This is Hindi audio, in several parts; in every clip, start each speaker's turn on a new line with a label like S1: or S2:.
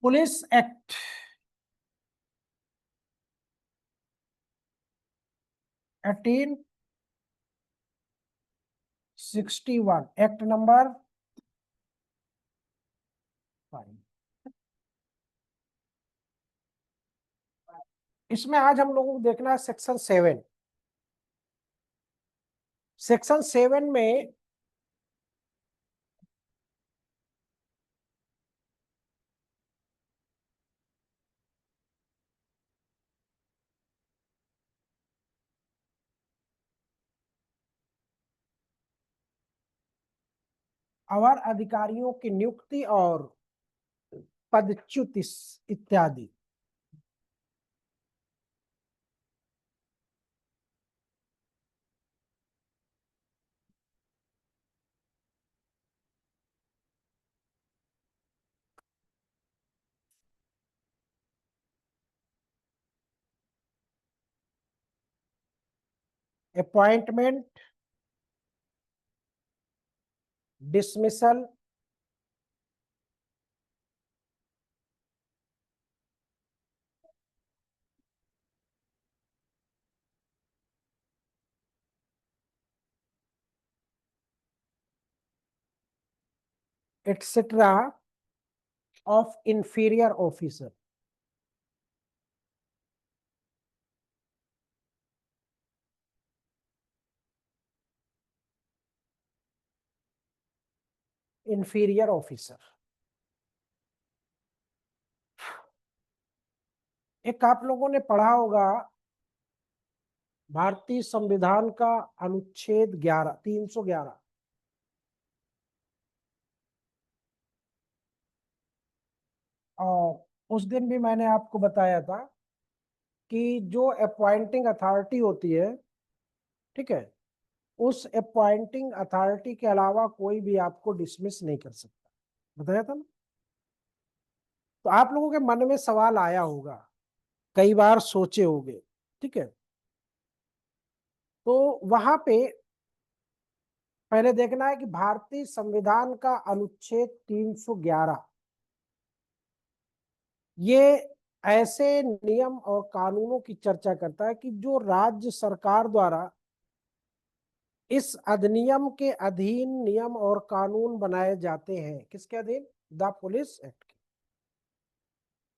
S1: Police act 1861, act number 5। इसमें आज हम लोगों को देखना है सेक्शन 7। सेक्शन 7 में अवर अधिकारियों की नियुक्ति और पदच्युत इत्यादि। Appointment, dismissal, etcetera of inferior officer. Inferior officer एक आप लोगों ने पढ़ा होगा भारतीय संविधान का अनुच्छेद 311। और उस दिन भी मैंने आपको बताया था कि जो अपॉइंटिंग अथॉरिटी होती है, ठीक है, उस अपॉइंटिंग अथॉरिटी के अलावा कोई भी आपको डिसमिस नहीं कर सकता, बताया था ना। तो आप लोगों के मन में सवाल आया होगा, कई बार सोचे होंगे, ठीक है। तो वहां पे पहले देखना है कि भारतीय संविधान का अनुच्छेद 311 ये ऐसे नियम और कानूनों की चर्चा करता है कि जो राज्य सरकार द्वारा इस अधिनियम के अधीन नियम और कानून बनाए जाते हैं। किसके अधीन? द पुलिस एक्ट के।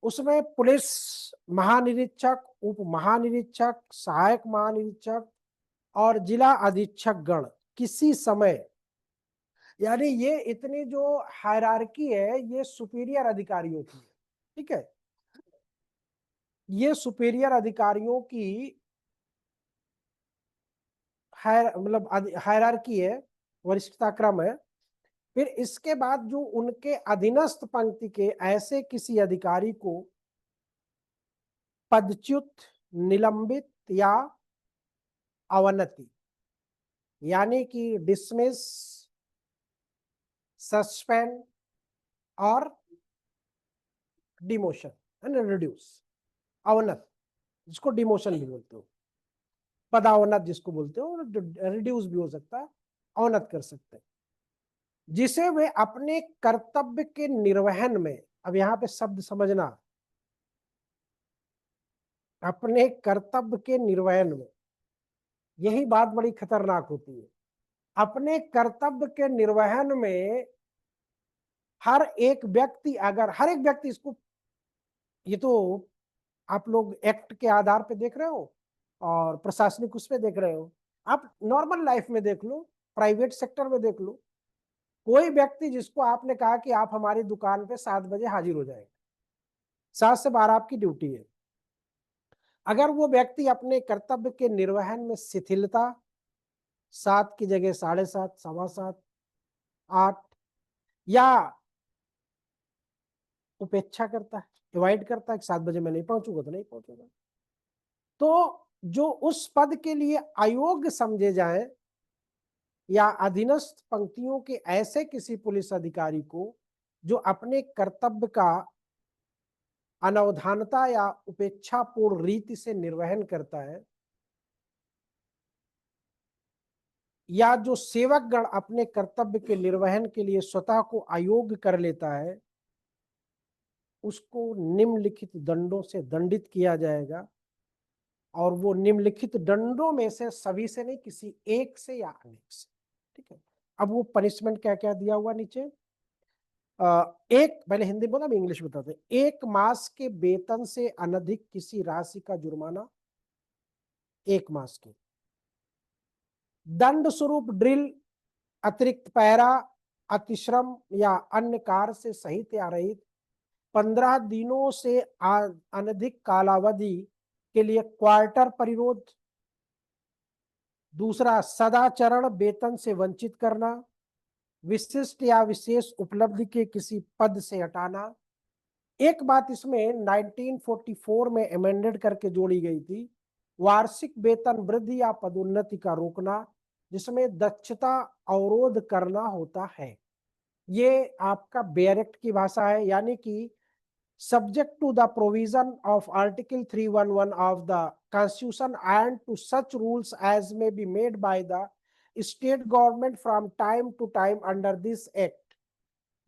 S1: उसमें पुलिस महानिरीक्षक, उप महानिरीक्षक, सहायक महानिरीक्षक और जिला अधीक्षक गण किसी समय, यानी ये इतनी जो हायरार्की है ये सुपीरियर अधिकारियों की है, ठीक है। ये सुपीरियर अधिकारियों की मतलब हायरार्की है, वरिष्ठता क्रम है। फिर इसके बाद जो उनके अधीनस्थ पंक्ति के ऐसे किसी अधिकारी को पदच्युत, निलंबित या अवनति, यानी कि डिसमिस, सस्पेंड और डिमोशन, रिड्यूस, अवनत जिसको डिमोशन भी बोलते हो, पदावनत जिसको बोलते हो, रिड्यूस भी हो सकता है, अवनत कर सकते हैं, जिसे वे अपने कर्तव्य के निर्वहन में, अब यहां पे शब्द समझना, अपने कर्तव्य के निर्वहन में, यही बात बड़ी खतरनाक होती है। अपने कर्तव्य के निर्वहन में हर एक व्यक्ति, अगर हर एक व्यक्ति इसको, ये तो आप लोग एक्ट के आधार पे देख रहे हो और प्रशासनिक उस पे देख रहे हो, आप नॉर्मल लाइफ में देख लो, प्राइवेट सेक्टर में देख लो, कोई व्यक्ति जिसको आपने कहा कि आप हमारी दुकान पे 7 बजे हाजिर हो जाएंगे, 7 से 12 आपकी ड्यूटी है, अगर वो व्यक्ति अपने कर्तव्य के निर्वहन में शिथिलता, 7 की जगह 7:30, 7:15, 8 या उपेक्षा करता है, अवॉइड करता है कि 7 बजे मैं नहीं पहुंचूंगा तो नहीं पहुंचूंगा, तो जो उस पद के लिए अयोग्य समझे जाएं या अधीनस्थ पंक्तियों के ऐसे किसी पुलिस अधिकारी को जो अपने कर्तव्य का अनवधानता या उपेक्षापूर्ण रीति से निर्वहन करता है, या जो सेवक गण अपने कर्तव्य के निर्वहन के लिए स्वतः को अयोग्य कर लेता है, उसको निम्नलिखित दंडों से दंडित किया जाएगा। और वो निम्नलिखित दंडों में से सभी से नहीं, किसी एक से या अनेक से। ठीक है, अब वो पनिशमेंट क्या क्या दिया हुआ नीचे। एक, पहले हिंदी बोला, मैं इंग्लिश बताते हैं। 1 मास के वेतन से अनधिक किसी राशि का जुर्माना, 1 मास के। दंड स्वरूप ड्रिल, अतिरिक्त पैरा, अतिश्रम या अन्य कार्य से सहित या रहित 15 दिनों से अनधिक कालावधि के लिए क्वार्टर परिरोध। दूसरा, सदाचरण वेतन से वंचित करना, विशिष्ट या विशेष उपलब्धि के किसी पद से हटाना। एक बात इसमें 1944 में अमेंडेड करके जोड़ी गई थी, वार्षिक वेतन वृद्धि या पदोन्नति का रोकना, जिसमें दक्षता अवरोध करना होता है। ये आपका बेयर एक्ट की भाषा है, यानी कि subject to the provision of Article 311 of the Constitution and to such rules as may be made by the state government from time to time under this act.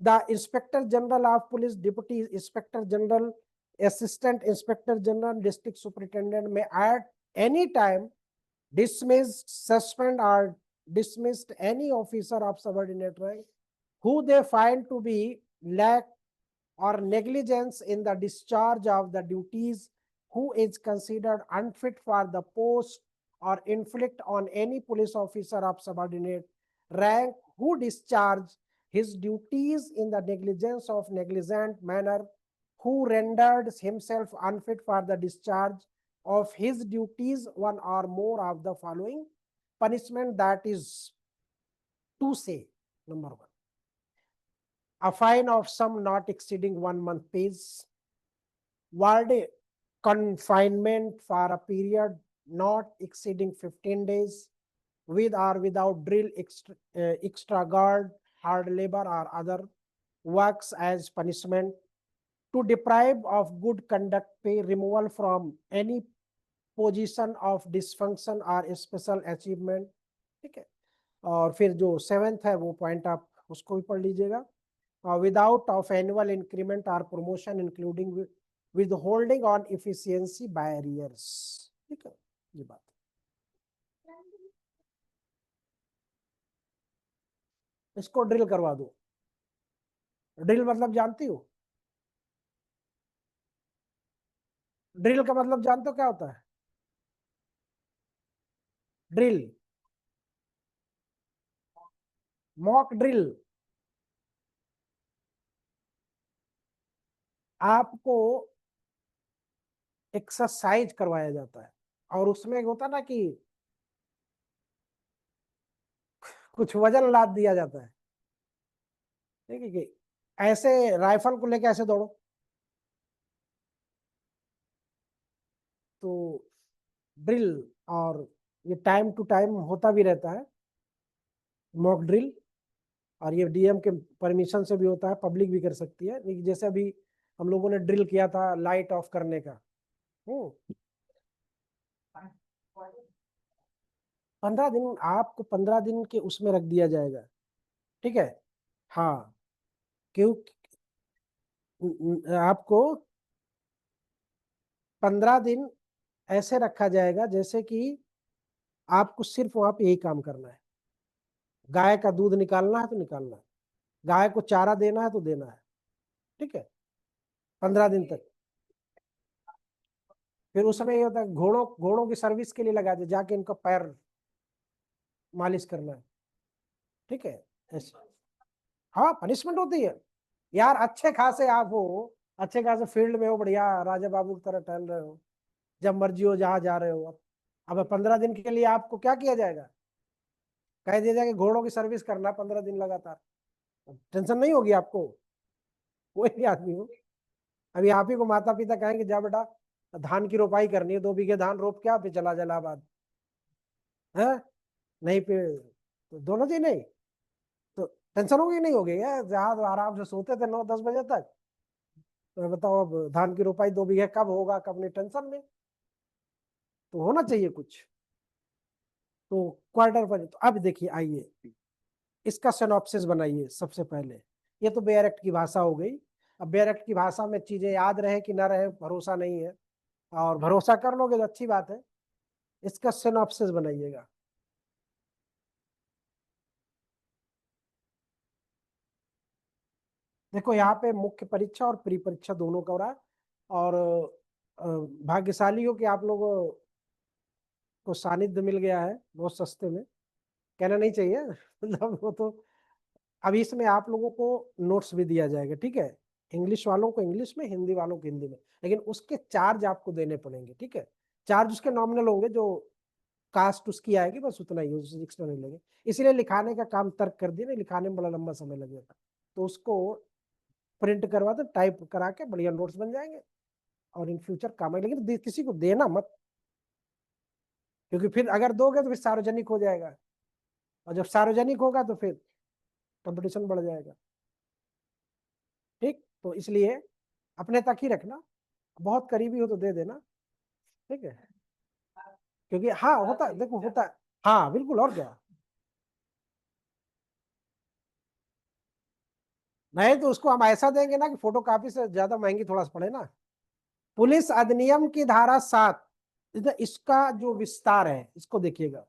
S1: The Inspector General of Police, Deputy Inspector General, Assistant Inspector General, District Superintendent may at any time dismiss, suspend or dismissed any officer of subordinate rank who they find to be lack or negligence in the discharge of the duties, who is considered unfit for the post, or inflict on any police officer of subordinate rank who discharge his duties in the negligent manner, who rendered himself unfit for the discharge of his duties, one or more of the following punishment, that is to say, number 1, a fine of sum not exceeding 1 month pays, ward confinement for a period not exceeding 15 days, with or without drill, extra guard, hard labor or other works as punishment, to deprive of good conduct pay, removal from any position of dysfunction or special achievement। ठीक है, और फिर जो 7th है वो पॉइंट आप उसको भी पढ़ लीजिएगा। without of annual increment or promotion, including withholding on efficiency barriers। ठीक है, ये बात। इसको ड्रिल करवा दो। ड्रिल मतलब जानती हो? ड्रिल का मतलब जानते हो क्या होता है? Drill, mock drill. आपको एक्सरसाइज करवाया जाता है, और उसमें होता ना कि कुछ वजन लाद दिया जाता है। ठीक है, कि ऐसे राइफल को लेके ऐसे दौड़ो, तो ड्रिल। और ये टाइम टू टाइम होता भी रहता है मॉक ड्रिल, और ये डीएम के परमिशन से भी होता है, पब्लिक भी कर सकती है। लेकिन जैसे अभी हम लोगों ने ड्रिल किया था लाइट ऑफ करने का, 15 दिन, आपको 15 दिन के उसमें रख दिया जाएगा। ठीक है, हाँ, क्यों? आपको 15 दिन ऐसे रखा जाएगा जैसे कि आपको सिर्फ वहां पे यही काम करना है। गाय का दूध निकालना है तो निकालना है, गाय को चारा देना है तो देना है। ठीक है, 15 दिन तक। फिर उस समय ये होता है, घोड़ों घोड़ों की सर्विस के लिए लगा दे, जाके इनका पैर मालिश करना है। ठीक है, ऐसे। हाँ, पनिशमेंट होती है यार। अच्छे खासे आप हो, अच्छे खासे फील्ड में हो, बढ़िया राजा बाबू की तरह टहल रहे हो, जब मर्जी हो जहां जा रहे हो। अब 15 दिन के लिए आपको क्या किया जाएगा? कह दिया जाएगा घोड़ों की सर्विस करना 15 दिन लगातार। टेंशन नहीं होगी आपको, कोई भी आदमी हो। अभी आप ही को माता पिता कहेंगे जा बेटा धान की रोपाई करनी है, 2 बीघे धान रोप के पे चला जलाहाबाद है, नहीं पे तो दोनों दिन नहीं, तो टेंशन होगी नहीं होगी? जहां तो आराम से सोते थे 9-10 बजे तक, तो बताओ अब धान की रोपाई 2 बीघे कब होगा, कब नहीं, टेंशन में। तो होना चाहिए कुछ। तो क्वार्टर पर, तो अब देखिए आइए इसका सिनॉप्सिस बनाइए सबसे पहले। ये तो बेयर एक्ट की भाषा हो गई। अब बेयर एक्ट की भाषा में चीजें याद रहे कि ना रहे भरोसा नहीं है, और भरोसा कर लोगे तो अच्छी बात है। इसका सिनॉप्सिस बनाइएगा। देखो यहाँ पे मुख्य परीक्षा और प्री परीक्षा दोनों का हो रहा है, और अ, भाग्यशाली हो कि आप लोगों को सानिध्य मिल गया है बहुत सस्ते में, कहना नहीं चाहिए मतलब वो तो। अभी इसमें आप लोगों को नोट्स भी दिया जाएगा, ठीक है। इंग्लिश वालों को इंग्लिश में, हिंदी वालों को हिंदी में, लेकिन उसके चार्ज आपको देने पड़ेंगे, ठीक है। चार्ज उसके नॉमिनल होंगे, जो कास्ट उसकी आएगी बस उतना ही, उससे एक्स्ट्रा नहीं लेंगे। इसलिए लिखाने का काम तर्क कर दिया, नहीं लिखाने में बड़ा लंबा समय लगेगा, तो उसको प्रिंट करवा दो, टाइप करा के बढ़िया नोट्स बन जाएंगे, और इन फ्यूचर काम है। लेकिन किसी को देना मत, क्योंकि फिर अगर दोगे तो फिर सार्वजनिक हो जाएगा, और जब सार्वजनिक होगा तो फिर कंपटीशन बढ़ जाएगा, ठीक। तो इसलिए अपने तक ही रखना, बहुत करीबी हो तो दे देना, ठीक है। क्योंकि हाँ होता है, देखो होता है। हाँ बिल्कुल, और क्या। नहीं तो उसको हम ऐसा देंगे ना कि फोटो कॉपी से ज्यादा महंगी थोड़ा सा पड़े ना। पुलिस अधिनियम की धारा 7, इसका जो विस्तार है इसको देखिएगा।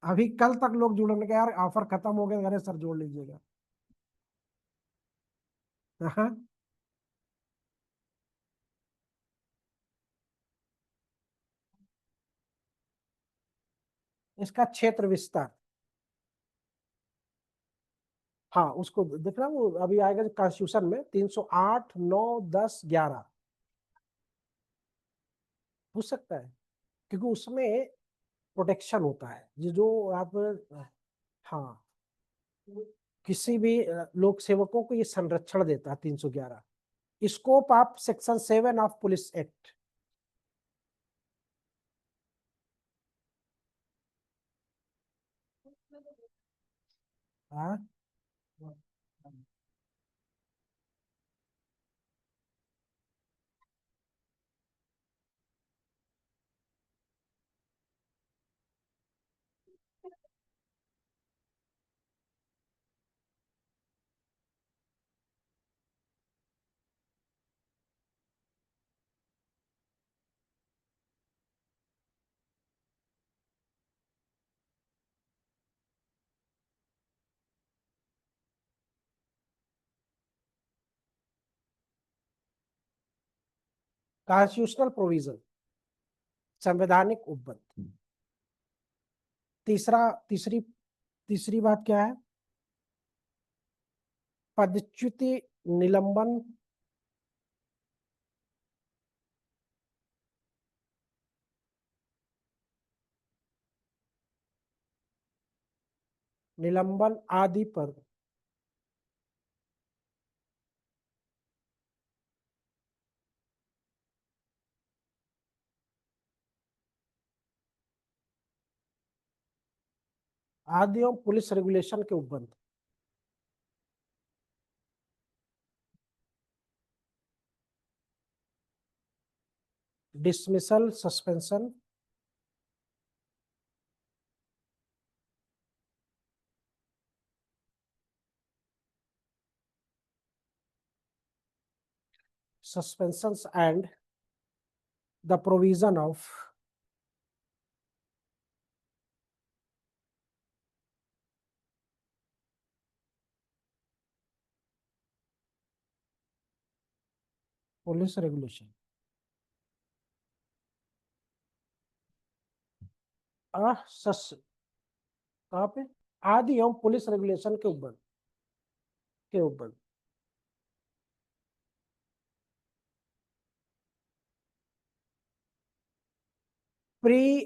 S1: अभी कल तक लोग जुड़ने के, यार ऑफर खत्म हो गया, अरे सर जोड़ लीजिएगा। हाँ, इसका क्षेत्र विस्तार, हाँ उसको देख रहा हूँ, अभी आएगा कॉन्स्टिट्यूशन में 308, 9, 10, 11 पूछ सकता है, क्योंकि उसमें प्रोटेक्शन होता है, ये जो आप, हाँ, किसी भी लोक सेवकों को ये संरक्षण देता है 311। Scope of section 7 of police act. हाँ, कॉन्स्टिट्यूशनल प्रोविजन, संवैधानिक उपबंध। तीसरा, तीसरी तीसरी बात क्या है? पदच्युति, निलंबन, निलंबन आदि पर आदि एवं पुलिस रेगुलेशन के उपबंध। Dismissal, suspension, suspensions and the provision of police regulation. कहाँ पे? आदि एवं पुलिस रेगुलेशन के उपबंध, के उपबंध। Pre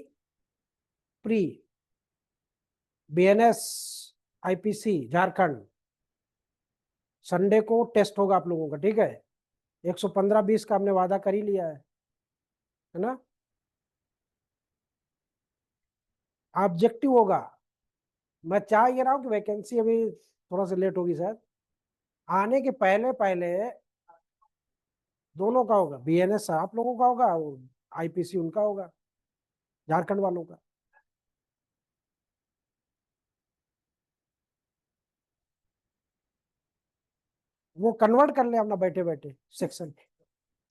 S1: pre BNS, IPC Jharkhand, Sunday को टेस्ट होगा आप लोगों का, ठीक है। 115-20 का हमने वादा कर ही लिया है ना। ऑब्जेक्टिव होगा। मैं चाह ये रहा हूँ कि वैकेंसी अभी थोड़ा सा लेट होगी शायद, आने के पहले पहले दोनों का होगा, बीएनएस आप लोगों का होगा, आईपीसी उनका होगा। झारखंड वालों का। वो कन्वर्ट कर ले अपना बैठे बैठे सेक्शन।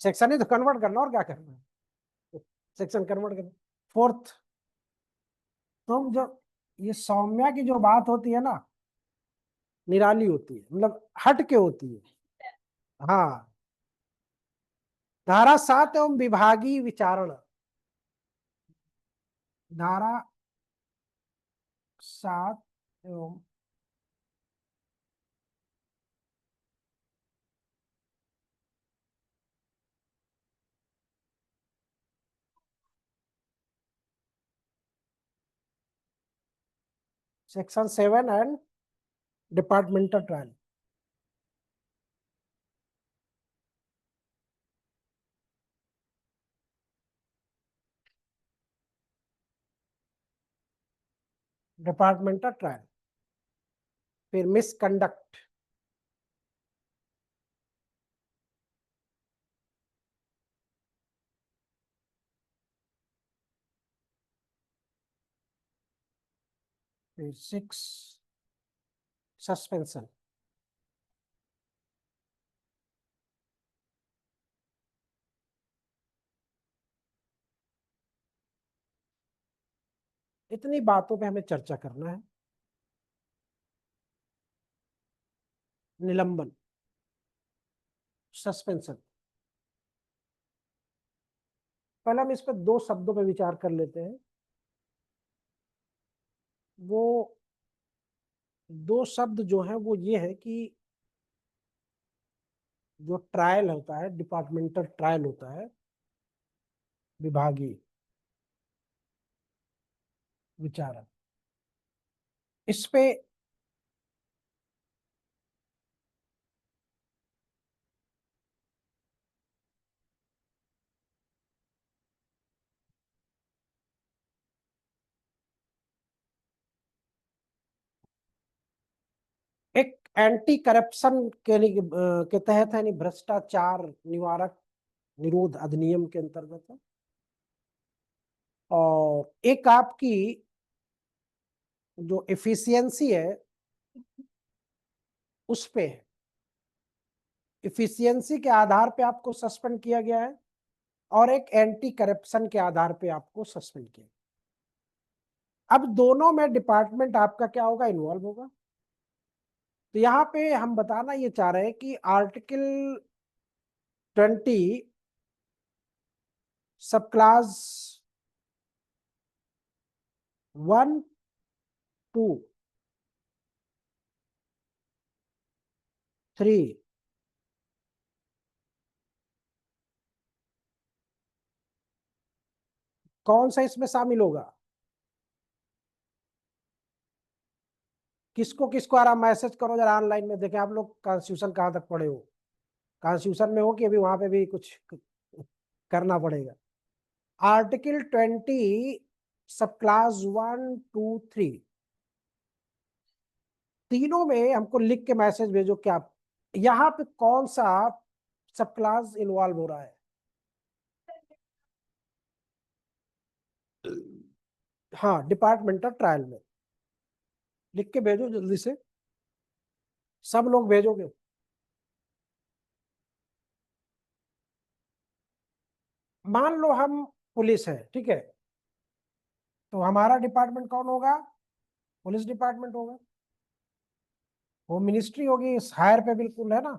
S1: सेक्शन ही तो कन्वर्ट करना, और क्या करना है, सेक्शन कन्वर्ट करना। फोर्थ, तुम जो ये सौम्या की जो बात होती है ना, निराली होती है, मतलब हट के होती है। हाँ, धारा 7 एवं विभागीय विचारण, धारा 7 एवं section 7 and departmental trial. Departmental trial, फिर मिसकंडक्ट, फिर 6 सस्पेंशन। इतनी बातों पे हमें चर्चा करना है। निलंबन, सस्पेंशन। पहले हम इस पर 2 शब्दों पे विचार कर लेते हैं। वो 2 शब्द जो है वो ये है कि जो ट्रायल होता है, डिपार्टमेंटल ट्रायल होता है, विभागीय विचारण, इस पे एक एंटी करप्शन के तहत है, भ्रष्टाचार निवारक निरोध अधिनियम के अंतर्गत है। और एक आपकी जो एफिशिएंसी है उस पे है, इफिशियंसी के आधार पे आपको सस्पेंड किया गया है, और एक एंटी करप्शन के आधार पे आपको सस्पेंड किया। अब दोनों में डिपार्टमेंट आपका क्या होगा, इन्वॉल्व होगा। तो यहाँ पे हम बताना ये चाह रहे हैं कि आर्टिकल 20 सब क्लास 1, 2, 3 कौन सा इसमें शामिल होगा। किसको किसको आ रहा, मैसेज करो जरा ऑनलाइन में, देखें आप लोग कॉन्स्टिट्यूशन कहाँ तक पढ़े हो। कॉन्स्टिट्यूशन में हो कि अभी वहां पे भी कुछ करना पड़ेगा। आर्टिकल 20 सब क्लास 1, 2, 3 तीनों में हमको लिख के मैसेज भेजो क्या यहाँ पे कौन सा सब क्लास इन्वॉल्व हो रहा है। हाँ, डिपार्टमेंटल ट्रायल में लिख के भेजो जल्दी से, सब लोग भेजोगे। मान लो हम पुलिस है, ठीक है, तो हमारा डिपार्टमेंट कौन होगा, पुलिस डिपार्टमेंट होगा। होम मिनिस्ट्री होगी इस हायर पे, बिल्कुल है ना।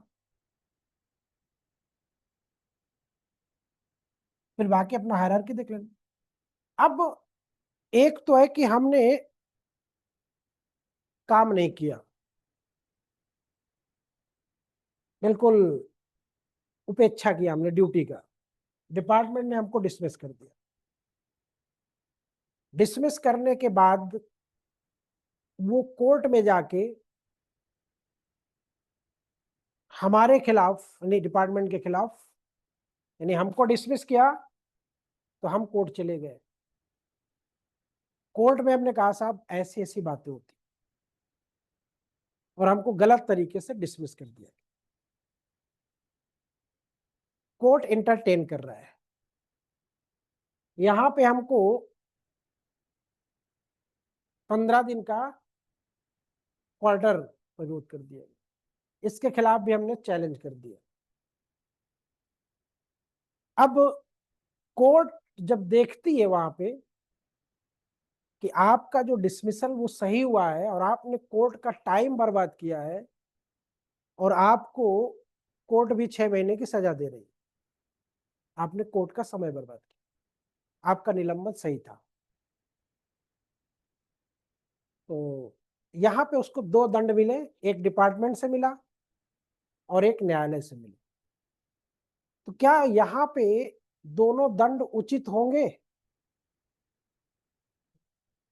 S1: फिर बाकी अपना हायरार्की देख लेना। अब एक तो है कि हमने काम नहीं किया, बिल्कुल उपेक्षा किया हमने ड्यूटी का, डिपार्टमेंट ने हमको डिसमिस कर दिया। डिसमिस करने के बाद वो कोर्ट में जाके हमारे खिलाफ, यानी डिपार्टमेंट के खिलाफ, यानी हमको डिसमिस किया तो हम कोर्ट चले गए। कोर्ट में हमने कहा साहब ऐसी ऐसी बातें होती, और हमको गलत तरीके से डिसमिस कर दिया। कोर्ट इंटरटेन कर रहा है। यहाँ पे हमको 15 दिन का क्वार्टर विरोध कर दिया। इसके खिलाफ भी हमने चैलेंज कर दिया। अब कोर्ट जब देखती है वहां पे कि आपका जो डिसमिसल वो सही हुआ है और आपने कोर्ट का टाइम बर्बाद किया है और आपको कोर्ट भी 6 महीने की सजा दे रही है, आपने कोर्ट का समय बर्बाद किया, आपका निलंबन सही था। तो यहां पे उसको 2 दंड मिले, एक डिपार्टमेंट से मिला और एक न्यायालय से मिला। तो क्या यहां पे दोनों दंड उचित होंगे?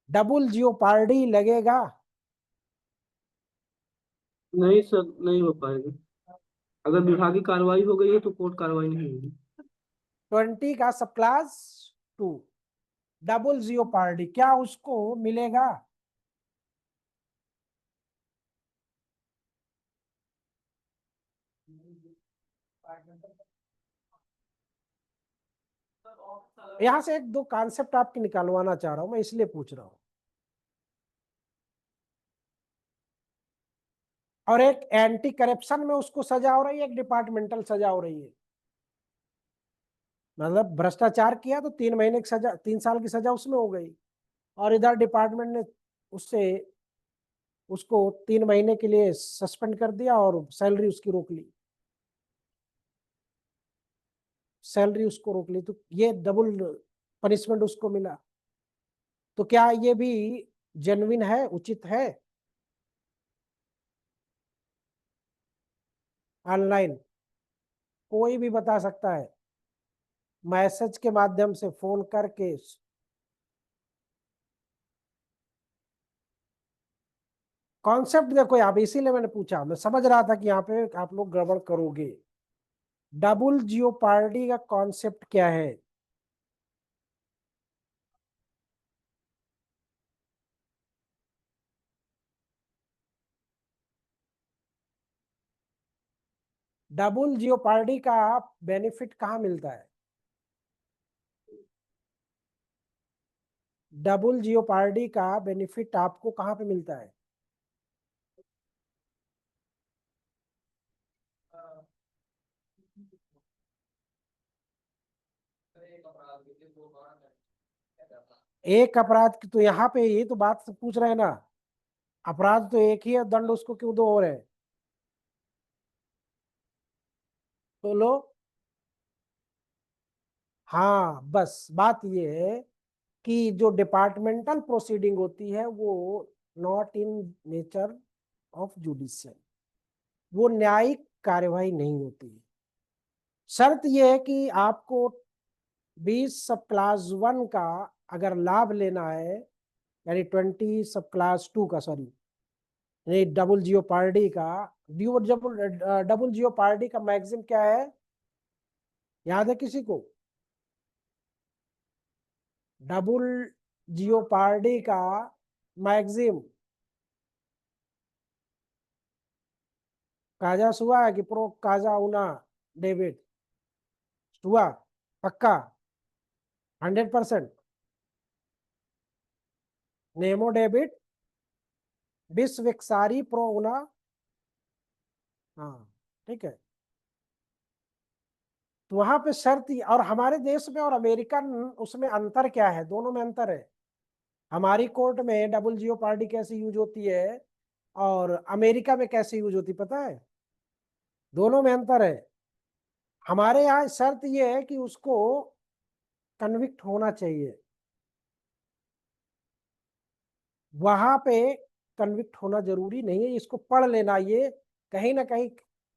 S1: डबल जियोपार्डी लगेगा?
S2: नहीं सर, नहीं हो पाएगा। अगर विभागीय कार्रवाई हो गई है तो कोर्ट कार्रवाई नहीं होगी।
S1: 20 का सब क्लास 2 डबल जियोपार्डी क्या उसको मिलेगा? यहां से एक दो कॉन्सेप्ट आपकी निकालवाना चाह रहा हूं मैं, इसलिए पूछ रहा हूं। और एक एंटी करप्शन में उसको सजा हो रही है, एक डिपार्टमेंटल सजा हो रही है। मतलब भ्रष्टाचार किया तो 3 महीने की सजा, 3 साल की सजा उसमें हो गई, और इधर डिपार्टमेंट ने उससे उसको 3 महीने के लिए सस्पेंड कर दिया और सैलरी उसकी रोक ली, सैलरी उसको रोक ली। तो ये डबल पनिशमेंट उसको मिला। तो क्या ये भी जेन्युइन है, उचित है? ऑनलाइन कोई भी बता सकता है, मैसेज के माध्यम से, फोन करके। कॉन्सेप्ट देखो यहाँ पे, इसीलिए मैंने पूछा, मैं समझ रहा था कि यहाँ पे आप लोग गड़बड़ करोगे। डबल जियोपार्डी का कॉन्सेप्ट क्या है? डबल जियोपार्डी का बेनिफिट कहाँ मिलता है? डबल जियोपार्डी का बेनिफिट आपको कहाँ पे मिलता है? एक अपराध की तो यहाँ पे ये तो बात पूछ रहे हैं ना, अपराध तो एक ही है, दंड उसको क्यों दो हो रहे हैं? तो लो, हाँ बस बात ये है कि जो डिपार्टमेंटल प्रोसीडिंग होती है वो not in nature of judicial, वो न्यायिक कार्यवाही नहीं होती है। शर्त यह है कि आपको 20 सब क्लास 1 का अगर लाभ लेना है, यानी 20 सब क्लास 2 का, सॉरी, यानी डबल जियोपार्डी का, डबल जियोपार्डी का मैक्सिम क्या है, याद है किसी को? डबल जियोपार्डी का मैक्सिम काजा सुआ है कि प्रो काजा उना डेविड हुआ? पक्का? 100%? नेमो डेबिट बिस विक्सारी प्रो उना। हाँ, ठीक है। तो वहां पे शर्त, और हमारे देश में और अमेरिकन उसमें अंतर क्या है? दोनों में अंतर है। हमारी कोर्ट में डबल जियो पार्टी कैसे यूज होती है और अमेरिका में कैसे यूज होती, पता है? दोनों में अंतर है। हमारे यहाँ शर्त यह है कि उसको कन्विक्ट होना चाहिए, वहां पे कन्विक्ट होना जरूरी नहीं है। इसको पढ़ लेना, ये कहीं ना कहीं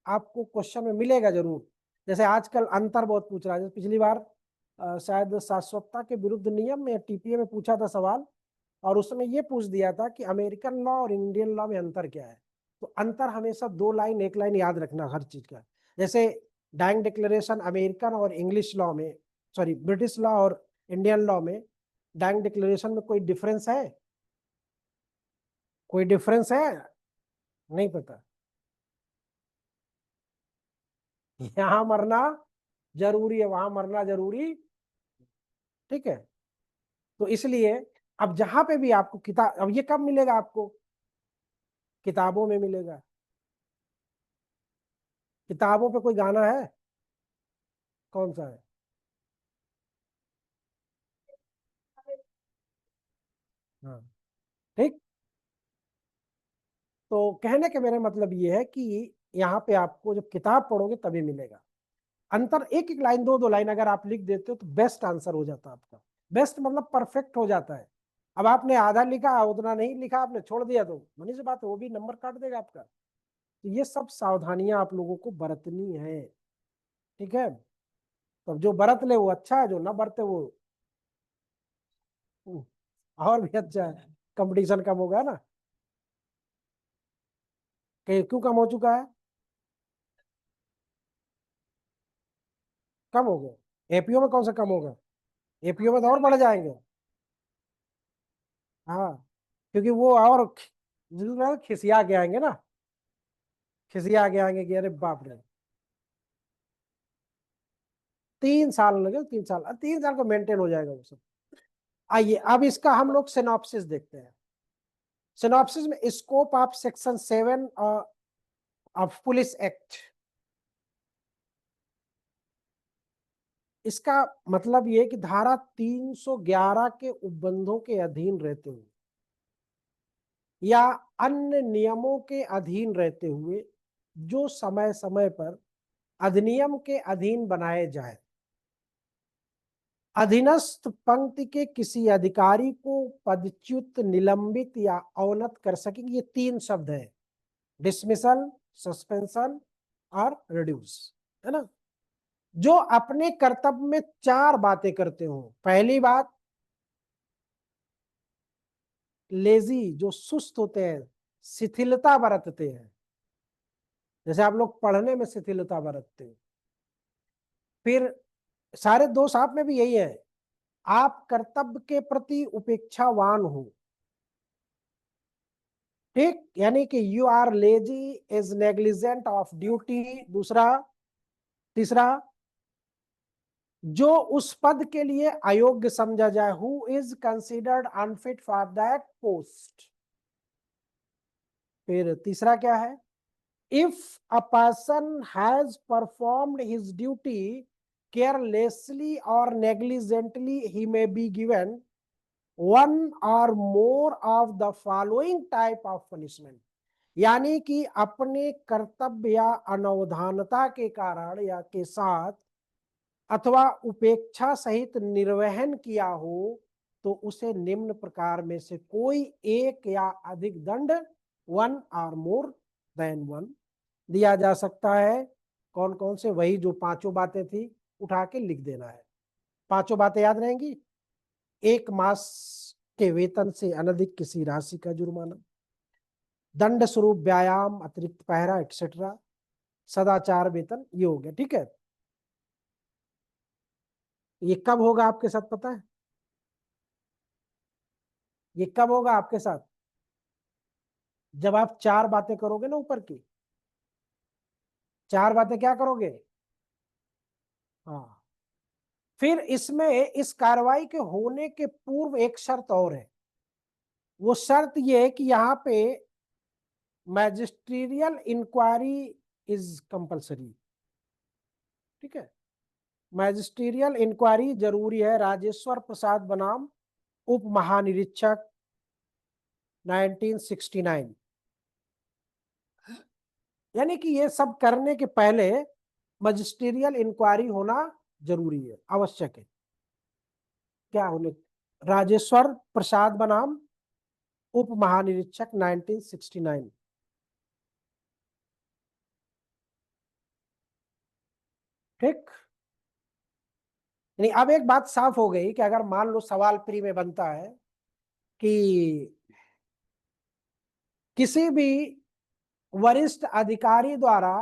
S1: आपको क्वेश्चन में मिलेगा जरूर। जैसे आजकल अंतर बहुत पूछ रहा है, जैसे पिछली बार शायद शाश्वतता के विरुद्ध नियम में टीपीए में पूछा था सवाल, और उसमें ये पूछ दिया था कि अमेरिकन लॉ और इंडियन लॉ में अंतर क्या है। तो अंतर हमेशा 2 लाइन 1 लाइन याद रखना हर चीज का। जैसे डाइंग डिक्लेरेशन अमेरिकन और इंग्लिश लॉ में, सॉरी ब्रिटिश लॉ और इंडियन लॉ में, डाइंग डिक्लेरेशन में कोई डिफरेंस है? कोई डिफरेंस है? नहीं पता। यहाँ मरना जरूरी है, वहां मरना जरूरी, ठीक है। तो इसलिए अब जहां पे भी आपको किताब, अब ये कब मिलेगा आपको? किताबों में मिलेगा। किताबों पे कोई गाना है? कौन सा है? हाँ, ठीक। तो कहने के मेरा मतलब ये है कि यहाँ पे आपको जब किताब पढ़ोगे तभी मिलेगा। अंतर एक एक लाइन, दो दो लाइन अगर आप लिख देते हो तो बेस्ट आंसर हो जाता है आपका। बेस्ट मतलब परफेक्ट हो जाता है। अब आपने आधा लिखा, उतना नहीं लिखा, आपने छोड़ दिया, तो मनी से बात है, वो भी नंबर काट देगा आपका। तो ये सब सावधानियां आप लोगों को बरतनी है, ठीक है। तो जो बरत ले वो अच्छा है, जो ना बरते वो और भी अच्छा है। कंपटीशन कम होगा ना। क्यों कम हो चुका है? कम हो गया? एपीओ में कौन सा कम होगा? एपीओ में तो और बढ़ जाएंगे। हाँ, क्योंकि वो और खिसिया के आएंगे ना, खिसिया के आएंगे कि अरे बाप रे। 3 साल लगे, 3 साल, 3 साल को मेंटेन हो जाएगा वो सब। आइए अब इसका हम लोग सिनॉप्सिस देखते हैं। सिनॉप्सिस में scope of section 7 of police act. इसका मतलब ये कि धारा 311 के उपबंधों के अधीन रहते हुए या अन्य नियमों के अधीन रहते हुए जो समय समय पर अधिनियम के अधीन बनाए जाए, अधीनस्थ पंक्ति के किसी अधिकारी को पदच्युत, निलंबित या अवनत कर सकेंगे। ये 3 शब्द है, डिसमिसल, सस्पेंशन और रिड्यूस, है ना। जो अपने कर्तव्य में 4 बातें करते हो। पहली बात, लेजी, जो सुस्त होते हैं, शिथिलता बरतते हैं, जैसे आप लोग पढ़ने में शिथिलता बरतते हो। फिर सारे दोष आप में भी यही है, आप कर्तव्य के प्रति उपेक्षावान हो, ठीक, यानी कि you are lazy, is negligent of duty. दूसरा, तीसरा, जो उस पद के लिए अयोग्य समझा जाए, who is considered unfit for that post. फिर तीसरा क्या है, if a person has performed his duty carelessly or negligently, he may be given one or more of the following type of punishment. यानी कि अपने कर्तव्य या अनवधानता के कारण या के साथ अथवा उपेक्षा सहित निर्वहन किया हो तो उसे निम्न प्रकार में से कोई एक या अधिक दंड, 1 or more than 1, दिया जा सकता है। कौन कौन से? वही जो 5 बातें थी, उठा के लिख देना है। 5 बातें याद रहेंगी। 1 मास के वेतन से अनधिक किसी राशि का जुर्माना, दंड स्वरूप व्यायाम, अतिरिक्त पहरा, एक्सेट्रा, सदाचार वेतन, ये हो गया, ठीक है। ये कब होगा आपके साथ पता है? ये कब होगा आपके साथ? जब आप 4 बातें करोगे ना ऊपर की। 4 बातें क्या करोगे? हाँ। फिर इसमें इस कार्रवाई के होने के पूर्व एक शर्त और है। वो शर्त ये है कि यहाँ पे मैजिस्ट्रियल इंक्वायरी इज कंपलसरी, ठीक है। मैजिस्ट्रियल इंक्वायरी जरूरी है। राजेश्वर प्रसाद बनाम उप महानिरीक्षक, 1969। यानी कि ये सब करने के पहले मजिस्ट्रियल इंक्वायरी होना जरूरी है, आवश्यक है। क्या होने? राजेश्वर प्रसाद बनाम उप महानिरीक्षक, 1969, ठीक। यानी अब एक बात साफ हो गई कि अगर मान लो सवाल प्री में बनता है कि किसी भी वरिष्ठ अधिकारी द्वारा,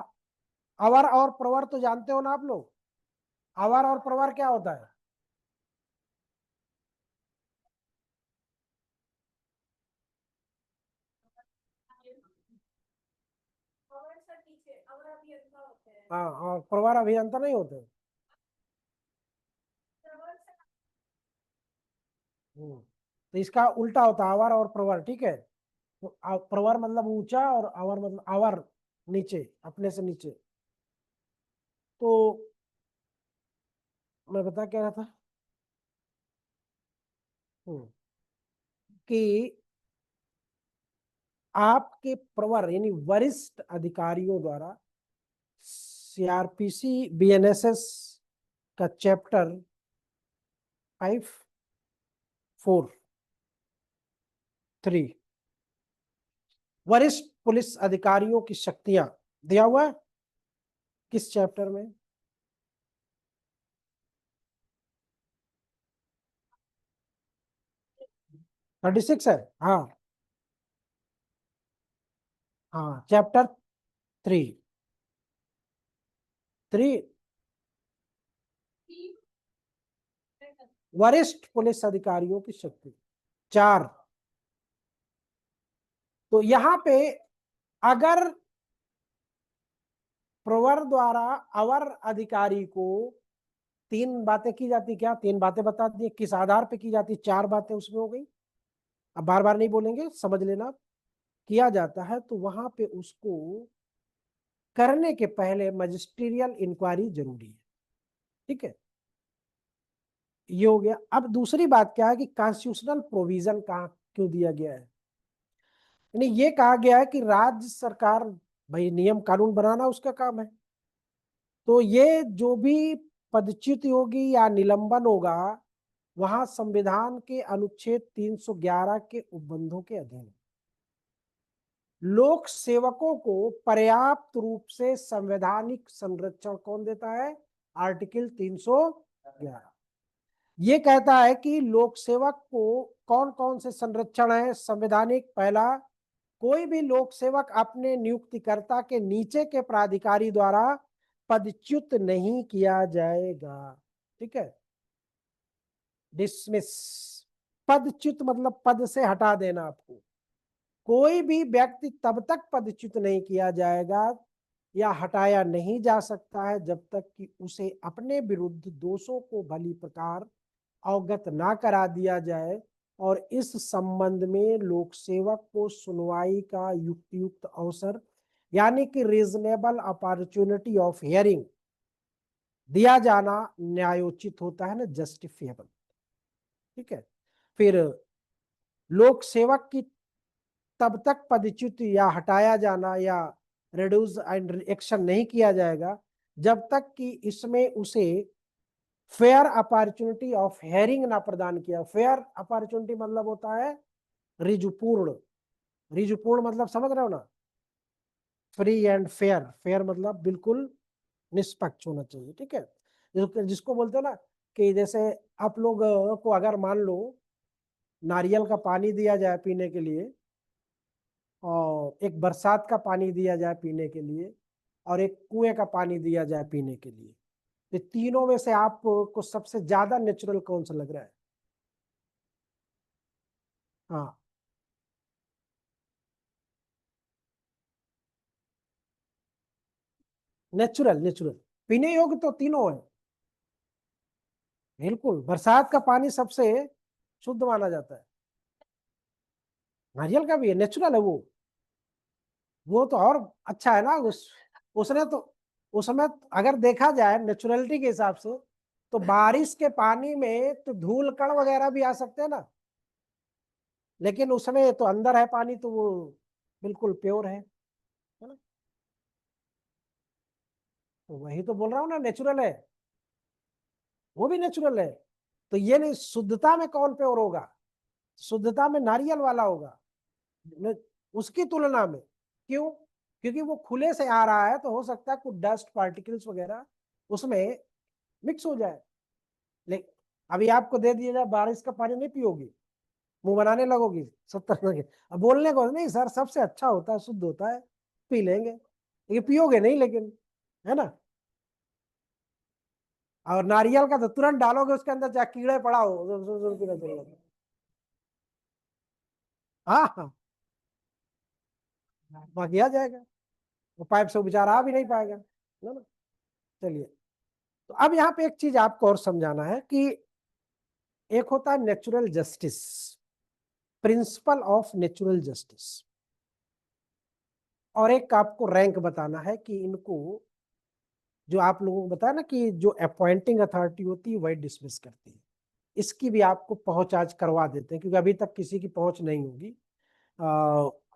S1: अवर और प्रवर तो जानते हो ना आप लोग। अवर और प्रवर क्या होता है? हाँ, और प्रवर अभियंता नहीं होते। तो तो इसका उल्टा होता है अवर और प्रवर, ठीक है। तो प्रवर मतलब ऊंचा और अवर मतलब आवर, नीचे, अपने से नीचे। तो मैं बता क्या रहा था कि आपके प्रवर यानी वरिष्ठ अधिकारियों द्वारा सीआरपीसी बीएनएसएस का चैप्टर 543 वरिष्ठ पुलिस अधिकारियों की शक्तियां दिया हुआ है किस चैप्टर में? थर्टी सिक्स है। हाँ हाँ, चैप्टर 3 वरिष्ठ पुलिस अधिकारियों की शक्ति 4। तो यहां पे अगर प्रवर द्वारा अवर अधिकारी को 3 बातें की जाती, क्या 3 बातें बता दी, किस आधार पे की जाती, 4 बातें उसमें हो गई। अब बार बार नहीं बोलेंगे, समझ लेना। किया जाता है तो वहां पे उसको करने के पहले मजिस्ट्रियल इंक्वायरी जरूरी है, ठीक है। ये हो गया। अब दूसरी बात क्या है कि कॉन्स्टिट्यूशनल प्रोविजन कहाँ क्यों दिया गया है, यानी ये कहा गया है कि राज्य सरकार भाई नियम कानून बनाना उसका काम है। तो ये जो भी पदच्युति होगी या निलंबन होगा वहां संविधान के अनुच्छेद 311 के उपबंधों के अधीन लोक सेवकों को पर्याप्त रूप से संवैधानिक संरक्षण कौन देता है? आर्टिकल 311 ये कहता है कि लोक सेवक को कौन कौन से संरक्षण है संवैधानिक। पहला, कोई भी लोक सेवक अपने नियुक्तिकर्ता के नीचे के प्राधिकारी द्वारा पदच्युत नहीं किया जाएगा, ठीक है। डिसमिस, पदच्युत मतलब पद से हटा देना आपको। कोई भी व्यक्ति तब तक पदच्युत नहीं किया जाएगा या हटाया नहीं जा सकता है जब तक कि उसे अपने विरुद्ध दोषों को भली प्रकार अवगत ना करा दिया जाए और इस संबंध में लोक सेवक को सुनवाई का युक्त अवसर यानी कि रीजनेबल अपॉर्चुनिटी ऑफ हियरिंग दिया जाना न्यायोचित होता है ना, जस्टिफिएबल, ठीक है। फिर लोक सेवक की तब तक पदच्युति या हटाया जाना या रिड्यूस एंड एक्शन नहीं किया जाएगा जब तक कि इसमें उसे फेयर अपॉर्चुनिटी ऑफ हेयरिंग ना प्रदान किया। फेयर अपॉर्चुनिटी मतलब होता है रिजुपूर्ण, रिजुपूर्ण मतलब समझ रहे हो ना, फ्री एंड फेयर, फेयर मतलब बिल्कुल निष्पक्ष होना चाहिए, ठीक है। जिसको बोलते हो ना कि जैसे आप लोग को अगर मान लो नारियल का पानी दिया जाए पीने के लिए और एक बरसात का पानी दिया जाए पीने के लिए और एक कुएं का पानी दिया जाए पीने के लिए, तो तीनों में से आपको सबसे ज्यादा नेचुरल कौन सा लग रहा है? हाँ, नेचुरल, नेचुरल पीने योग्य तो तीनों है। बिल्कुल, बरसात का पानी सबसे शुद्ध माना जाता है। नारियल का भी है, नेचुरल है वो तो और अच्छा है ना। उसने तो उसमें अगर देखा जाए नेचुरलिटी के हिसाब से तो बारिश के पानी में तो धूल कण वगैरह भी आ सकते हैं ना, लेकिन उसमें तो अंदर है पानी तो वो बिल्कुल प्योर है ना। तो वही तो बोल रहा हूँ ना, नेचुरल है, वो भी नेचुरल है। तो ये नहीं, शुद्धता में कौन प्योर होगा? शुद्धता में नारियल वाला होगा उसकी तुलना में। क्यों? क्योंकि वो खुले से आ रहा है तो हो सकता है कुछ डस्ट पार्टिकल्स वगैरह उसमें मिक्स हो जाए। लेकिन अभी आपको दे दिया जाए बारिश का पानी, नहीं पियोगी, मुंह बनाने लगोगी 70 के। अब बोलने को नहीं सर सबसे अच्छा होता है, शुद्ध होता है, पी लेंगे, ये पियोगे नहीं लेकिन, है ना। और नारियल का तो तुरंत डालोगे उसके अंदर चाहे कीड़े पड़ा हो, पीना चाहिए। हाँ हाँ, बाकी आ जाएगा, वो पाइप से बेचारा आ भी नहीं पाएगा, है ना। चलिए, तो अब यहाँ पे एक चीज आपको और समझाना है कि एक होता है natural justice principle of natural justice. और एक आपको रैंक बताना है कि इनको, जो आप लोगों को बताया ना कि जो अपॉइंटिंग अथॉरिटी होती है वही डिसमिस करती है, इसकी भी आपको पहुंच आज करवा देते हैं, क्योंकि अभी तक किसी की पहुंच नहीं होगी।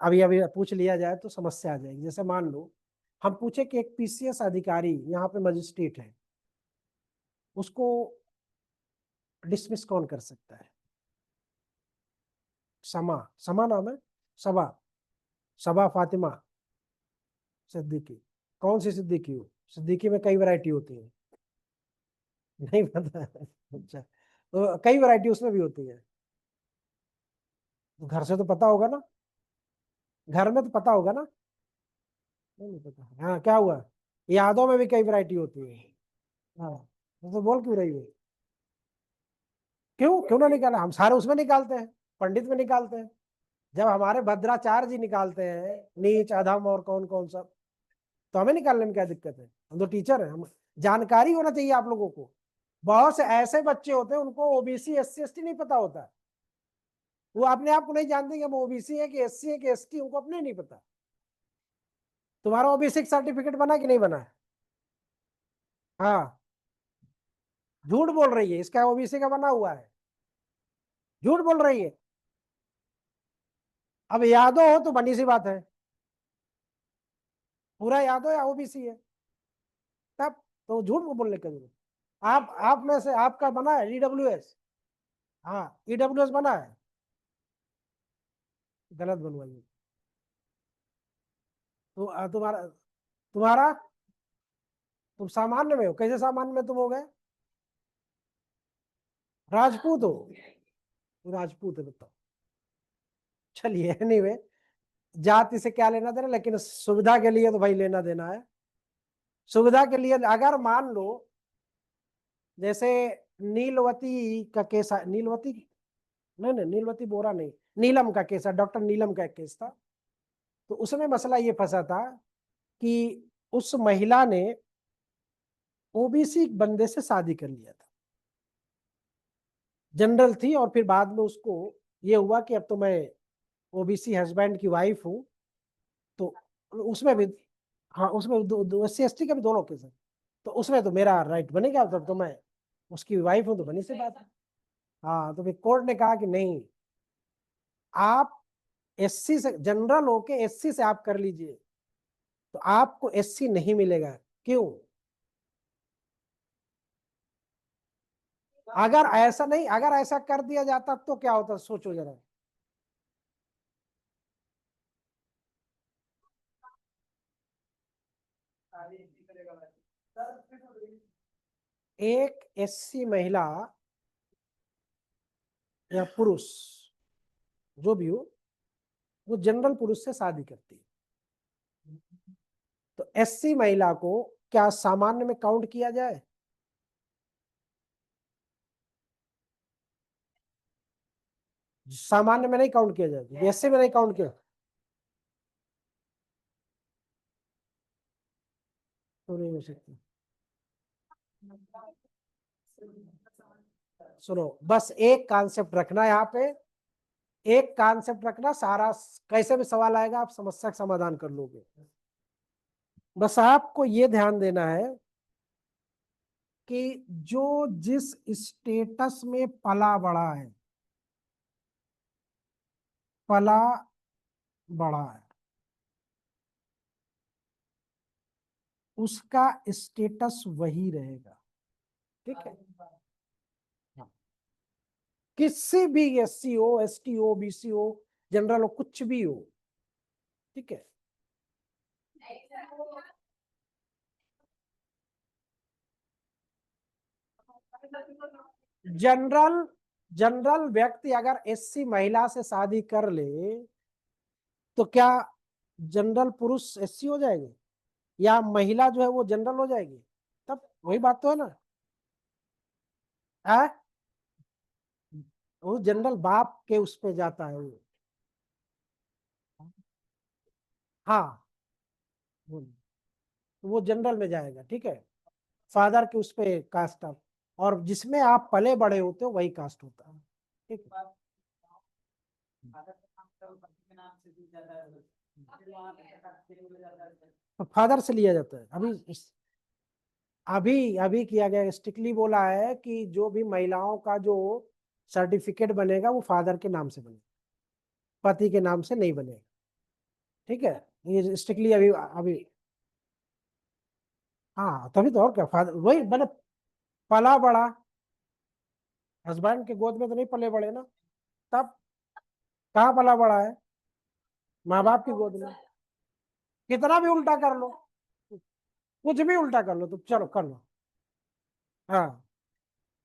S1: अभी अभी पूछ लिया जाए तो समस्या आ जाएगी। जैसे मान लो हम पूछे कि एक पीसीएस अधिकारी यहाँ पे मजिस्ट्रेट है, उसको डिसमिस कौन कर सकता है? समा, समा नाम है, सबा, सबा फातिमा सिद्दीकी। कौन सी सिद्दीकी हो? सिद्दीकी में कई वैरायटी होती है। नहीं पता है? अच्छा, तो कई वैरायटी उसमें भी होती है। घर से तो पता होगा ना, घर में तो पता होगा ना? नहीं पता। हाँ, क्या हुआ? यादों में भी कई वैरायटी होती है। हाँ, तो बोल क्यों रही है? क्यों क्यों ना निकाला? हम सारे उसमें निकालते हैं, पंडित में निकालते हैं। जब हमारे भद्राचार्य जी निकालते हैं नीच अधम और कौन कौन सा, तो हमें निकालने में क्या दिक्कत है? हम तो टीचर हैं। हम, जानकारी होना चाहिए आप लोगों को। बहुत से ऐसे बच्चे होते हैं उनको ओबीसी एससी एसटी नहीं पता होता। वो अपने आप को नहीं जानते कि हम ओबीसी है कि एससी है कि एसटी, उनको अपने नहीं पता। तुम्हारा ओबीसी सर्टिफिकेट बना कि नहीं बना है? हाँ, झूठ बोल रही है, इसका ओबीसी का बना हुआ है, झूठ बोल रही है। अब यादव हो तो बनी सी बात है, पूरा यादव या ओबीसी है, तब तो झूठ को बोलने का जरूरत। आप में से आपका बना है ईडब्ल्यूएस? हाँ, ईडब्ल्यूएस बना है, गलत बनवाइए। तो तुम्हारा तुम्हारा तुम सामान्य में हो, कैसे सामान्य में तुम हो गए? राजपूत हो? राजपूत है, बताओ। चलिए एनीवे, जाति से क्या लेना देना, लेकिन सुविधा के लिए तो भाई लेना देना है। सुविधा के लिए अगर मान लो जैसे नीलवती का केस, नीलवती, नहीं नहीं नीलवती बोरा नहीं, नीलम का केस है, डॉक्टर नीलम का एक केस था। तो उसमें मसला ये फंसा था कि उस महिला ने ओबीसी बंदे से शादी कर लिया था, जनरल थी, और फिर बाद में उसको ये हुआ कि अब तो मैं ओबीसी हस्बैंड की वाइफ हूँ। तो उसमें भी, हाँ उसमें एससी एसटी के भी दोनों केस है। तो उसमें तो मेरा राइट बनेगा, तब तो मैं उसकी वाइफ हूँ, तो बनी सी बात है। हाँ, तो फिर कोर्ट ने कहा कि नहीं, आप एससी से, जनरल होके एससी से आप कर लीजिए, तो आपको एससी नहीं मिलेगा। क्यों? अगर ऐसा नहीं, अगर ऐसा कर दिया जाता तो क्या होता, सोचो जरा। एक एससी महिला या पुरुष जो भी हो, वो जनरल पुरुष से शादी करती है, तो एससी महिला को क्या सामान्य में काउंट किया जाए? सामान्य में नहीं काउंट किया जाए, एससी में नहीं काउंट किया तो नहीं हो सकती। सुनो, बस एक कॉन्सेप्ट रखना यहाँ पे, एक कॉन्सेप्ट रखना, सारा कैसे भी सवाल आएगा आप समस्या का समाधान कर लोगे। बस आपको ये ध्यान देना है कि जो जिस स्टेटस में पला बड़ा है, पला बड़ा है, उसका स्टेटस वही रहेगा। ठीक है? हाँ। किसी भी एससी हो, एसटी हो, बीसी हो, जनरल हो, कुछ भी हो। ठीक है? जनरल जनरल व्यक्ति अगर एससी महिला से शादी कर ले तो क्या जनरल पुरुष एससी हो जाएंगे, या महिला जो है वो जनरल हो जाएगी? तब वही बात तो है ना। है? वो जनरल बाप के उस पे जाता है वो। हाँ, वो जनरल में जाएगा। ठीक है? फादर के उस पे कास्ट ऑफ, और जिसमें आप पले बड़े होते हो वही कास्ट होता है। ठीक है? तो फादर से लिया जाता है। अभी अभी किया गया, स्ट्रिक्टली बोला है कि जो भी महिलाओं का जो सर्टिफिकेट बनेगा वो फादर के नाम से बनेगा, पति के नाम से नहीं बनेगा। ठीक है, ये स्ट्रिक्टली अभी अभी। हाँ तभी तो, और क्या, फादर वही मैंने पला बड़ा, हस्बैंड के गोद में तो नहीं पले बड़े ना, तब कहाँ पला बड़ा है, माँ बाप की गोद में। कितना भी उल्टा कर लो, कुछ भी उल्टा कर लो, तो चलो कर लो। हाँ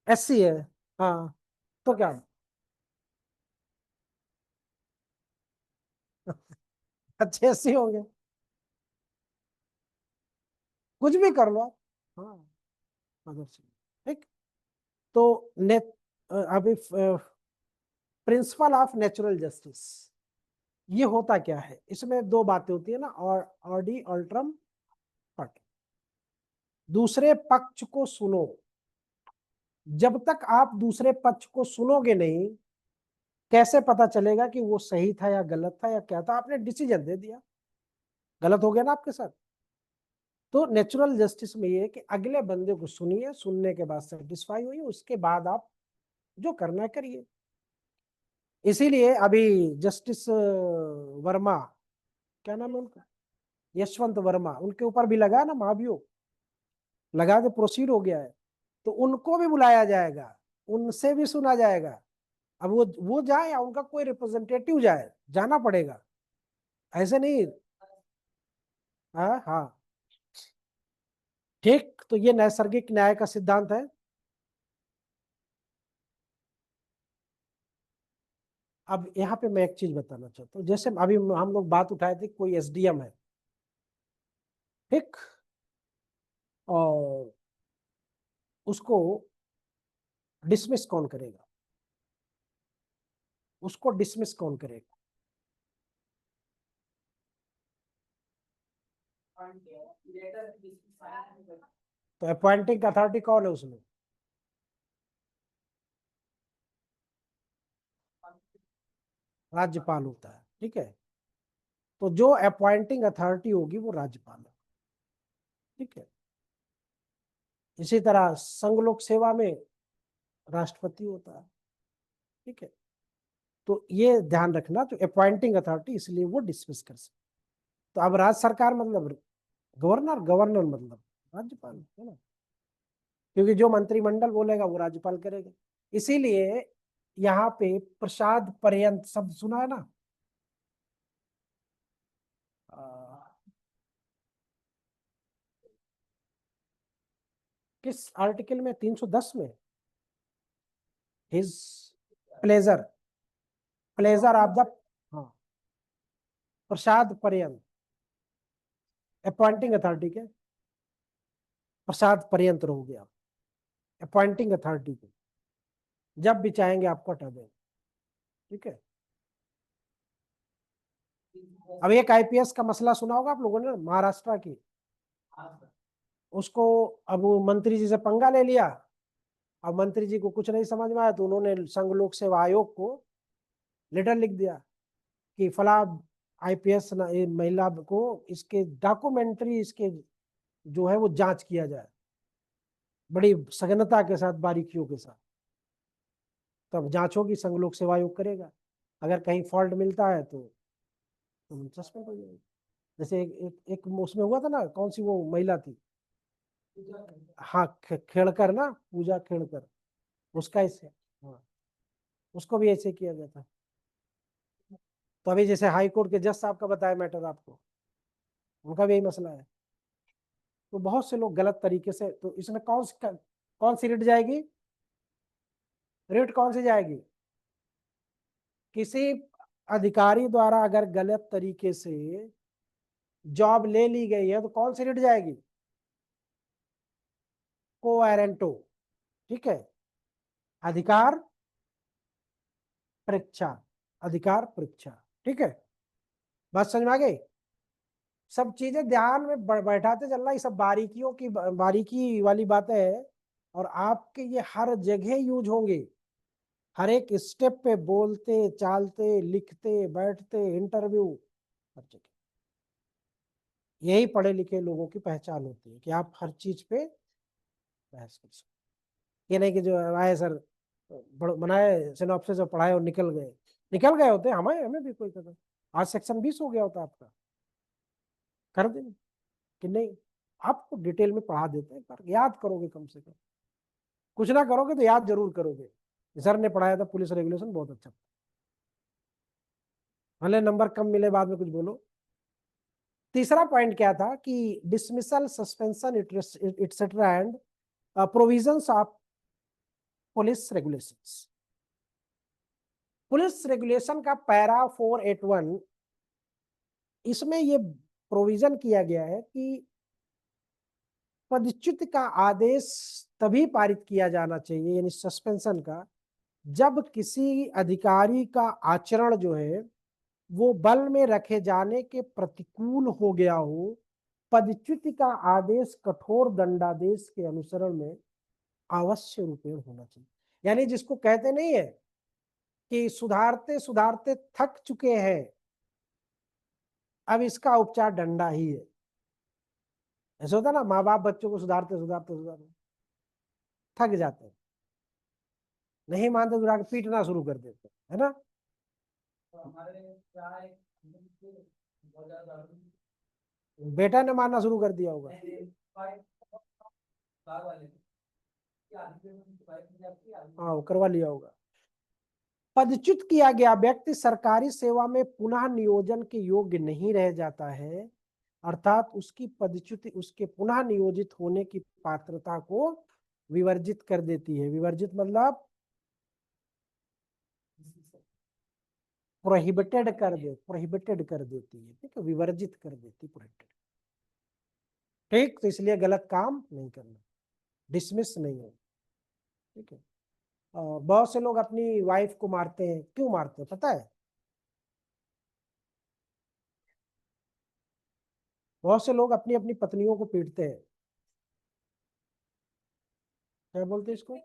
S1: एससी है। हाँ तो क्या, अच्छे एससी होंगे, कुछ भी कर लो आप। हाँ मदर से। ठीक। तो ने अभी प्रिंसिपल ऑफ नेचुरल जस्टिस, ये होता क्या है, इसमें दो बातें होती है ना, और ऑडी अल्ट्रम पार्टी। दूसरे पक्ष को सुनो, जब तक आप दूसरे पक्ष को सुनोगे नहीं, कैसे पता चलेगा कि वो सही था या गलत था या क्या था, आपने डिसीजन दे दिया, गलत हो गया ना आपके साथ। तो नेचुरल जस्टिस में ये है कि अगले बंदे को सुनिए, सुनने के बाद सेटिस्फाई हुई, उसके बाद आप जो करना है करिए। इसीलिए अभी जस्टिस वर्मा, क्या नाम है उनका, यशवंत वर्मा, उनके ऊपर भी लगा ना महाभियोग, लगा के प्रोसीड हो गया है, तो उनको भी बुलाया जाएगा, उनसे भी सुना जाएगा। अब वो जाए या उनका कोई रिप्रेजेंटेटिव जाए, जाना पड़ेगा, ऐसे नहीं। हाँ हाँ ठीक, तो ये नैसर्गिक न्याय का सिद्धांत है। अब यहाँ पे मैं एक चीज बताना चाहता हूँ, जैसे अभी हम लोग बात उठाए थे, कोई एसडीएम है, ठीक, और उसको डिसमिस कौन करेगा, उसको डिसमिस कौन करेगा, तो अपॉइंटिंग अथॉरिटी कौन है उसमें, राज्यपाल होता है। ठीक है, तो जो अपॉइंटिंग अथॉरिटी होगी वो राज्यपाल है। ठीक है, इसी तरह संघ लोक सेवा में राष्ट्रपति होता है। ठीक है, तो ये ध्यान रखना, तो अपॉइंटिंग अथॉरिटी, इसलिए वो डिसमिस कर सकते। तो अब राज्य सरकार मतलब गवर्नर, गवर्नर मतलब राज्यपाल है ना, क्योंकि जो मंत्रिमंडल बोलेगा वो राज्यपाल करेगा। इसीलिए यहाँ पे प्रसाद पर्यंत शब्द सुना है ना, किस आर्टिकल में, 310 में, his pleasure, pleasure of the, हाँ, प्रसाद पर्यंत, अपॉइंटिंग अथॉरिटी के प्रसाद पर्यंत रहोगे आप, अपॉइंटिंग अथॉरिटी के, जब भी चाहेंगे आपको हटा देंगे। ठीक है, अब एक आईपीएस का मसला सुना होगा आप लोगों ने, महाराष्ट्र की, उसको, अब वो मंत्री जी से पंगा ले लिया, अब मंत्री जी को कुछ नहीं समझ में आया, तो उन्होंने संघ लोक सेवा आयोग को लेटर लिख दिया कि फला आईपीएस महिला को इसके डॉक्यूमेंट्री, इसके जो है वो जांच किया जाए, बड़ी सघनता के साथ, बारीकियों के साथ, तब जांच होगी, संघ लोक सेवा आयोग करेगा, अगर कहीं फॉल्ट मिलता है तो सस्पेंड हो जाएगी। जैसे एक उसमें हुआ था ना, कौन सी वो महिला थी, हाँ खेड़कर ना, पूजा खेड़कर, उसका ऐसे, हाँ, उसको भी ऐसे किया गया था। तो अभी जैसे हाई कोर्ट के जज साहब का बताया मैटर आपको, उनका भी यही मसला है। तो बहुत से लोग गलत तरीके से, तो इसमें कौन सी रिट जाएगी, रिट कौन सी जाएगी, किसी अधिकारी द्वारा अगर गलत तरीके से जॉब ले ली गई है तो कौन सी रिट जाएगी, कोएरेंटो। ठीक है, अधिकार परीक्षा, अधिकार परीक्षा। ठीक है, बात समझ में आ गई, सब चीजें ध्यान में बैठाते चलना, ये सब बारीकियों की, बारीकी वाली बातें है, और आपके ये हर जगह यूज होंगे, हर एक स्टेप पे बोलते चालते लिखते बैठते इंटरव्यू हर जगह। यही पढ़े लिखे लोगों की पहचान होती है कि आप हर चीज पे बहस कर सकते। ये नहीं कि जो आए सर बनाए सिनॉप्सिस और पढ़ाए और निकल गए होते। हमें हमें भी कोई कदर आज सेक्शन 20 हो गया होता आपका, कर देंगे कि नहीं, आपको डिटेल में पढ़ा देते हैं, पर याद करोगे कम से कम, कुछ ना करोगे तो याद जरूर करोगे। सर ने पढ़ाया था पुलिस रेगुलेशन बहुत अच्छा, भले नंबर कम मिले बाद में कुछ बोलो। तीसरा पॉइंट क्या था कि dismissal, suspension etcetera and provisions of police regulations. Police regulation का पैरा 481, इसमें ये प्रोविजन किया गया है कि पदच्युत का आदेश तभी पारित किया जाना चाहिए, यानी सस्पेंशन का, जब किसी अधिकारी का आचरण जो है वो बल में रखे जाने के प्रतिकूल हो गया हो। पदच्युति का आदेश कठोर दंडादेश के अनुसरण में अवश्य रूपेण होना चाहिए। यानी जिसको कहते नहीं है कि सुधारते सुधारते थक चुके हैं, अब इसका उपचार डंडा ही है। ऐसा होता ना, माँ बाप बच्चों को सुधारते सुधारते सुधारते थक जाते हैं, नहीं मानते तो पीटना शुरू कर देते है ना। बेटा ने मारना शुरू कर दिया होगा। हाँ, वो करवा लिया होगा। पदच्युत किया गया व्यक्ति सरकारी सेवा में पुनः नियोजन के योग्य नहीं रह जाता है, अर्थात उसकी पदच्युति उसके पुनः नियोजित होने की पात्रता को विवर्जित कर देती है। विवर्जित मतलब प्रोहिबिटेड कर देती है, ठीक है, विवर्जित कर देती, प्रोहिबिटेड। ठीक, तो इसलिए गलत काम नहीं करना, डिसमिस नहीं हो, ठीक है। बहुत से लोग अपनी वाइफ को मारते हैं, क्यों मारते हैं पता है? बहुत से लोग अपनी अपनी पत्नियों को पीटते हैं, क्या बोलते हैं इसको?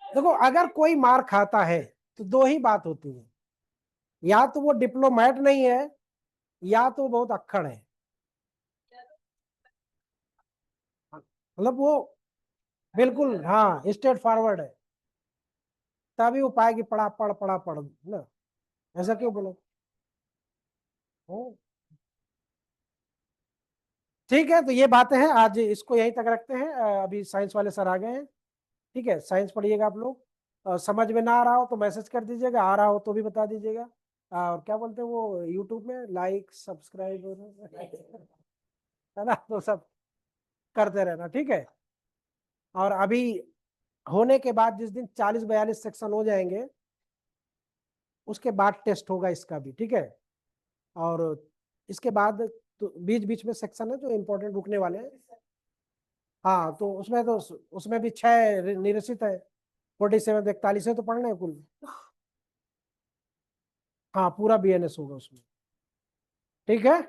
S1: देखो, अगर कोई मार खाता है तो दो ही बात होती है, या तो वो डिप्लोमेट नहीं है या तो बहुत अक्खड़ है। मतलब वो बिल्कुल, हाँ, स्ट्रेट फॉरवर्ड है, तभी वो पाएगी पढ़ा पढ़ ना। ऐसा क्यों बोलो? ठीक है, तो ये बातें हैं, आज इसको यहीं तक रखते हैं। अभी साइंस वाले सर आ गए हैं, ठीक है। साइंस पढ़िएगा आप लोग। समझ में ना आ रहा हो तो मैसेज कर दीजिएगा, आ रहा हो तो भी बता दीजिएगा। और क्या बोलते हैं वो यूट्यूब में लाइक सब्सक्राइब है ना, तो सब करते रहना, ठीक है। और अभी होने के बाद जिस दिन 40-42 सेक्शन हो जाएंगे उसके बाद टेस्ट होगा इसका भी, ठीक है। और इसके बाद तो बीच बीच में सेक्शन है जो इम्पोर्टेंट रुकने वाले हैं। हाँ, तो उसमें भी 6 निरसित है, 47 41 है तो पढ़ने हैं कुल। हाँ, पूरा BNS होगा उसमें, ठीक है।